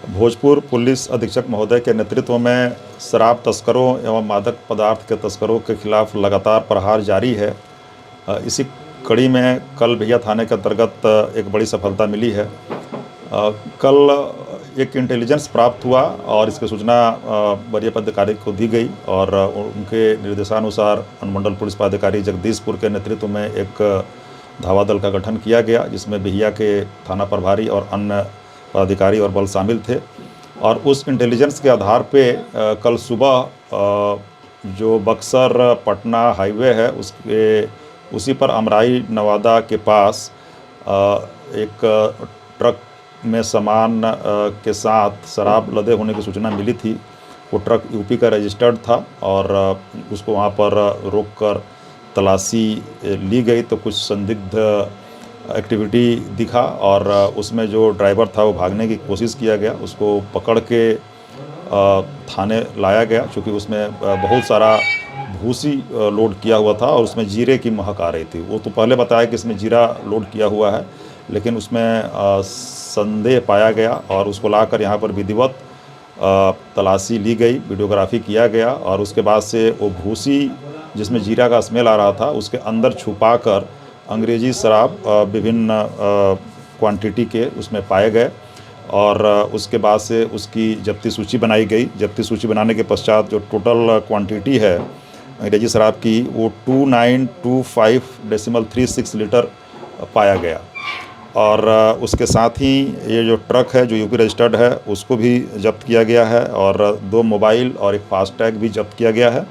Bhojpur police अधीक्षक महोदय के नेतृत्व में शराब तस्करों एवं मादक पदार्थ के तस्करों के खिलाफ लगातार प्रहार जारी है। इसी कड़ी में कल भैया थाने के अंतर्गत एक बड़ी सफलता मिली है। कल एक इंटेलिजेंस प्राप्त हुआ और इसकी सूचना वरीय पदाधिकारी को दी गई और उनके निर्देशानुसार अनुमंडल पुलिस पदाधिकारी जगदीशपुर के नेतृत्व में एक धावा दल का गठन किया गया, जिसमें भैया के थाना प्रभारी और अन्य पदाधिकारी और बल शामिल थे। और उस इंटेलिजेंस के आधार पे कल सुबह जो बक्सर पटना हाईवे है उसी पर अमराई नवादा के पास एक ट्रक में सामान के साथ शराब लदे होने की सूचना मिली थी। वो ट्रक यूपी का रजिस्टर्ड था और उसको वहाँ पर रोककर तलाशी ली गई तो कुछ संदिग्ध एक्टिविटी दिखा और उसमें जो ड्राइवर था वो भागने की कोशिश किया गया। उसको पकड़ के थाने लाया गया, चूँकि उसमें बहुत सारा भूसी लोड किया हुआ था और उसमें जीरे की महक आ रही थी। वो तो पहले बताया कि इसमें जीरा लोड किया हुआ है, लेकिन उसमें संदेह पाया गया और उसको लाकर यहाँ पर विधिवत तलाशी ली गई, वीडियोग्राफी किया गया और उसके बाद से वो भूसी जिसमें जीरा का स्मेल आ रहा था उसके अंदर छुपाकर अंग्रेजी शराब विभिन्न क्वांटिटी के उसमें पाए गए और उसके बाद से उसकी जब्ती सूची बनाई गई। जब्ती सूची बनाने के पश्चात जो टोटल क्वांटिटी है अंग्रेजी शराब की वो 2925.36 लीटर पाया गया। और उसके साथ ही ये जो ट्रक है जो यूपी रजिस्टर्ड है उसको भी जब्त किया गया है और 2 मोबाइल और एक फास्टैग भी जब्त किया गया है।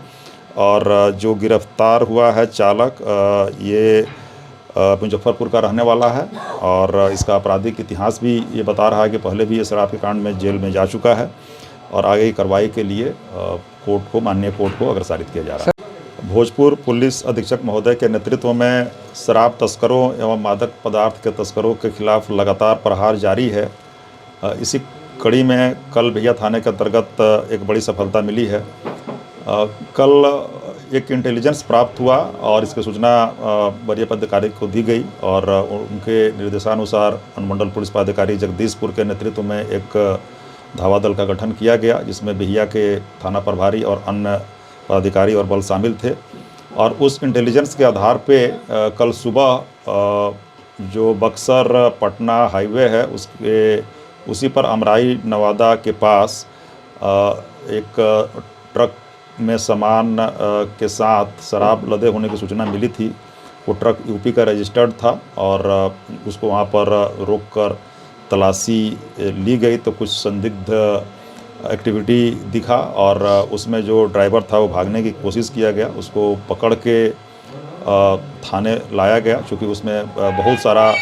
और जो गिरफ्तार हुआ है चालक ये मुजफ्फरपुर का रहने वाला है और इसका आपराधिक इतिहास भी ये बता रहा है कि पहले भी ये शराब के कांड में जेल में जा चुका है और आगे की कार्रवाई के लिए माननीय कोर्ट को अग्रसारित किया जा रहा है। भोजपुर पुलिस अधीक्षक महोदय के नेतृत्व में शराब तस्करों एवं मादक पदार्थ के तस्करों के खिलाफ लगातार प्रहार जारी है। इसी कड़ी में कल भैया थाने के अंतर्गत एक बड़ी सफलता मिली है। कल एक इंटेलिजेंस प्राप्त हुआ और इसकी सूचना वरीय पदाधिकारी को दी गई और उनके निर्देशानुसार अनुमंडल पुलिस पदाधिकारी जगदीशपुर के नेतृत्व में एक धावा दल का गठन किया गया, जिसमें भैया के थाना प्रभारी और अन्य पदाधिकारी और बल शामिल थे। और उस इंटेलिजेंस के आधार पे कल सुबह जो बक्सर पटना हाईवे है उसी पर अमराई नवादा के पास एक ट्रक में सामान के साथ शराब लदे होने की सूचना मिली थी। वो ट्रक यूपी का रजिस्टर्ड था और उसको वहाँ पर रोककर तलाशी ली गई तो कुछ संदिग्ध एक्टिविटी दिखा और उसमें जो ड्राइवर था वो भागने की कोशिश किया गया। उसको पकड़ के थाने लाया गया, चूँकि उसमें बहुत सारा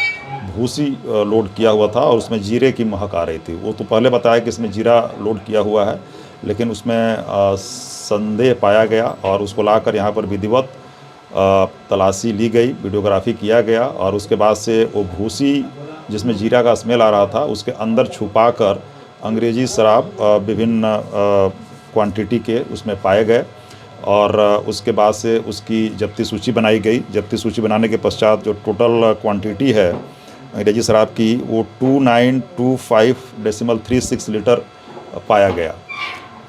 भूसी लोड किया हुआ था और उसमें जीरे की महक आ रही थी। वो तो पहले बताया कि इसमें जीरा लोड किया हुआ है, लेकिन उसमें संदेह पाया गया और उसको लाकर यहाँ पर विधिवत तलाशी ली गई, वीडियोग्राफी किया गया और उसके बाद से वो भूसी जिसमें जीरा का स्मेल आ रहा था उसके अंदर छुपाकर अंग्रेजी शराब विभिन्न क्वांटिटी के उसमें पाए गए और उसके बाद से उसकी जब्ती सूची बनाई गई। जब्ती सूची बनाने के पश्चात जो टोटल क्वांटिटी है अंग्रेजी शराब की वो 2925.36 लीटर पाया गया।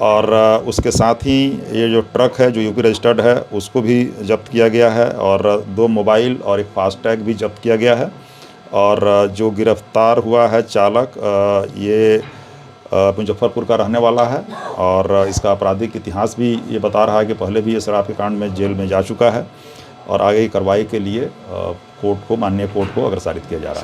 और उसके साथ ही ये जो ट्रक है जो यूपी रजिस्टर्ड है उसको भी जब्त किया गया है और 2 मोबाइल और एक फास्टैग भी जब्त किया गया है। और जो गिरफ्तार हुआ है चालक ये मुजफ्फरपुर का रहने वाला है और इसका आपराधिक इतिहास भी ये बता रहा है कि पहले भी ये शराब के कांड में जेल में जा चुका है और आगे की कार्रवाई के लिए माननीय कोर्ट को अग्रसारित किया जा रहा है।